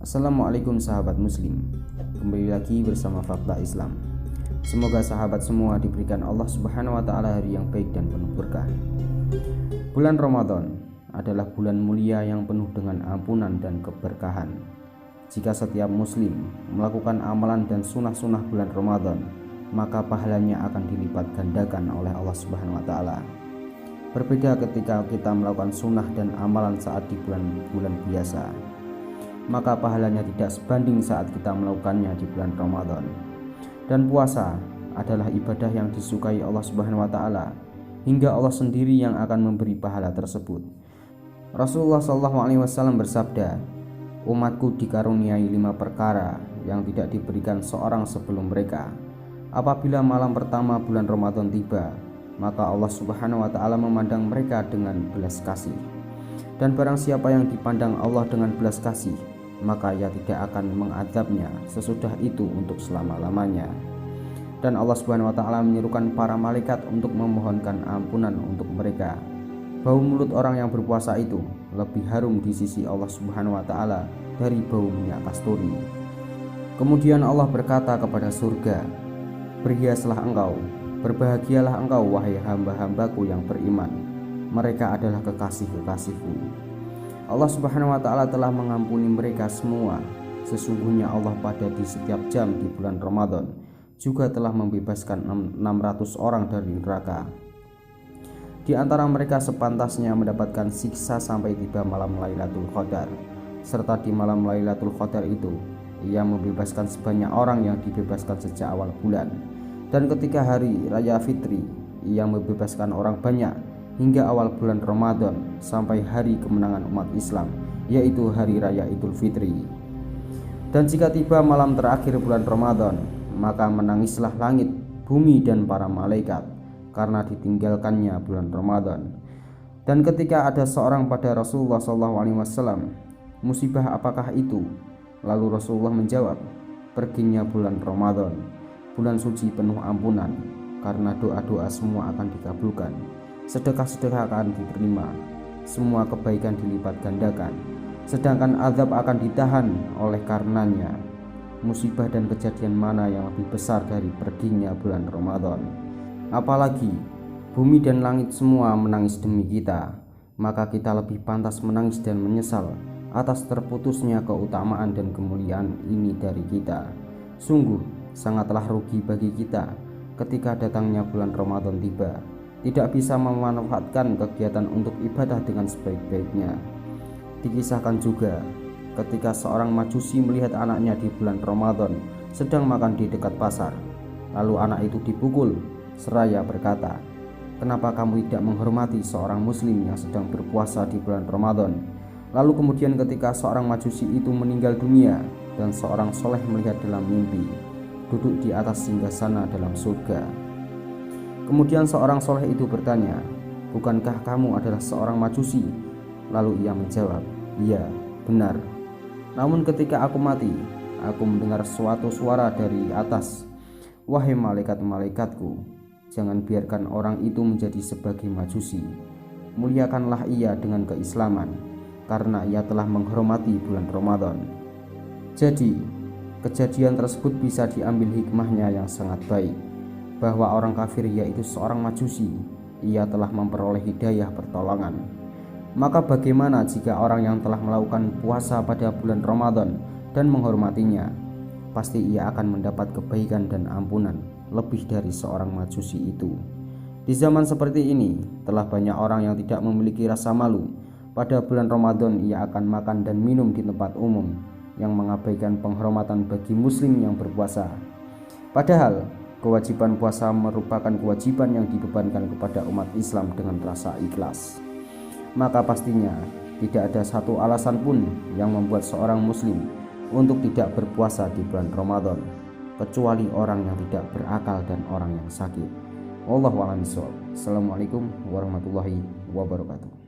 Assalamualaikum sahabat muslim. Kembali lagi bersama Fakta Islam. Semoga sahabat semua diberikan Allah Subhanahu wa taala hari yang baik dan penuh berkah. Bulan Ramadan adalah bulan mulia yang penuh dengan ampunan dan keberkahan. Jika setiap muslim melakukan amalan dan sunnah-sunnah bulan Ramadan, maka pahalanya akan dilipat gandakan oleh Allah Subhanahu wa taala. Berbeda ketika kita melakukan sunnah dan amalan saat di bulan-bulan biasa, maka pahalanya tidak sebanding saat kita melakukannya di bulan Ramadan. Dan puasa adalah ibadah yang disukai Allah Subhanahu wa taala, hingga Allah sendiri yang akan memberi pahala tersebut. Rasulullah SAW bersabda, "Umatku dikaruniai 5 perkara yang tidak diberikan seorang sebelum mereka. Apabila malam pertama bulan Ramadan tiba, maka Allah Subhanahu wa taala memandang mereka dengan belas kasih. Dan barang siapa yang dipandang Allah dengan belas kasih, maka ia tidak akan mengadabnya sesudah itu untuk selama-lamanya." Dan Allah Subhanahu wa taala menyerukan para malaikat untuk memohonkan ampunan untuk mereka. Bau mulut orang yang berpuasa itu lebih harum di sisi Allah Subhanahu wa taala dari bau minyak kasturi. Kemudian Allah berkata kepada surga, "Berhiaslah engkau, berbahagialah engkau wahai hamba-hambaku yang beriman. Mereka adalah kekasih-kekasihku." Allah Subhanahu wa taala telah mengampuni mereka semua. Sesungguhnya Allah pada di setiap jam di bulan Ramadan juga telah membebaskan 600 orang dari neraka. Di antara mereka sepantasnya mendapatkan siksa sampai tiba malam Lailatul Qadar. Serta di malam Lailatul Qadar itu ia membebaskan sebanyak orang yang dibebaskan sejak awal bulan. Dan ketika hari Raya Fitri, ia membebaskan orang banyak hingga awal bulan Ramadan sampai hari kemenangan umat Islam, yaitu hari Raya Idul Fitri. Dan jika tiba malam terakhir bulan Ramadan, maka menangislah langit, bumi dan para malaikat karena ditinggalkannya bulan Ramadan. Dan ketika ada seorang pada Rasulullah SAW, "Musibah apakah itu?" Lalu Rasulullah menjawab, "Perginya bulan Ramadan, bulan suci penuh ampunan, karena doa-doa semua akan dikabulkan, sedekah-sedekah akan diterima, semua kebaikan dilipat gandakan, sedangkan azab akan ditahan oleh karenanya. Musibah dan kejadian mana yang lebih besar dari perginya bulan Ramadan? Apalagi bumi dan langit semua menangis demi kita, maka kita lebih pantas menangis dan menyesal atas terputusnya keutamaan dan kemuliaan ini dari kita. Sungguh sangatlah rugi bagi kita ketika datangnya bulan Ramadan tiba, tidak bisa memanfaatkan kegiatan untuk ibadah dengan sebaik-baiknya." Dikisahkan juga ketika seorang Majusi melihat anaknya di bulan Ramadan sedang makan di dekat pasar. Lalu anak itu dipukul seraya berkata, "Kenapa kamu tidak menghormati seorang muslim yang sedang berpuasa di bulan Ramadan?" Lalu kemudian ketika seorang Majusi itu meninggal dunia dan seorang soleh melihat dalam mimpi duduk di atas singgasana dalam surga. Kemudian seorang soleh itu bertanya, "Bukankah kamu adalah seorang Majusi?" Lalu ia menjawab, "Iya, benar. Namun ketika aku mati, aku mendengar suatu suara dari atas, 'Wahai malaikat-malaikatku, jangan biarkan orang itu menjadi sebagai Majusi. Muliakanlah ia dengan keislaman, karena ia telah menghormati bulan Ramadan.'" Jadi kejadian tersebut bisa diambil hikmahnya yang sangat baik, bahwa orang kafir yaitu seorang Majusi, ia telah memperoleh hidayah pertolongan. Maka bagaimana jika orang yang telah melakukan puasa pada bulan Ramadan dan menghormatinya? Pasti ia akan mendapat kebaikan dan ampunan lebih dari seorang Majusi itu. Di zaman seperti ini telah banyak orang yang tidak memiliki rasa malu. Pada bulan Ramadan ia akan makan dan minum di tempat umum, yang mengabaikan penghormatan bagi muslim yang berpuasa. Padahal kewajiban puasa merupakan kewajiban yang dibebankan kepada umat Islam dengan rasa ikhlas. Maka pastinya tidak ada satu alasan pun yang membuat seorang muslim untuk tidak berpuasa di bulan Ramadan, kecuali orang yang tidak berakal dan orang yang sakit. Wallahu a'lam bishawab. Assalamualaikum warahmatullahi wabarakatuh.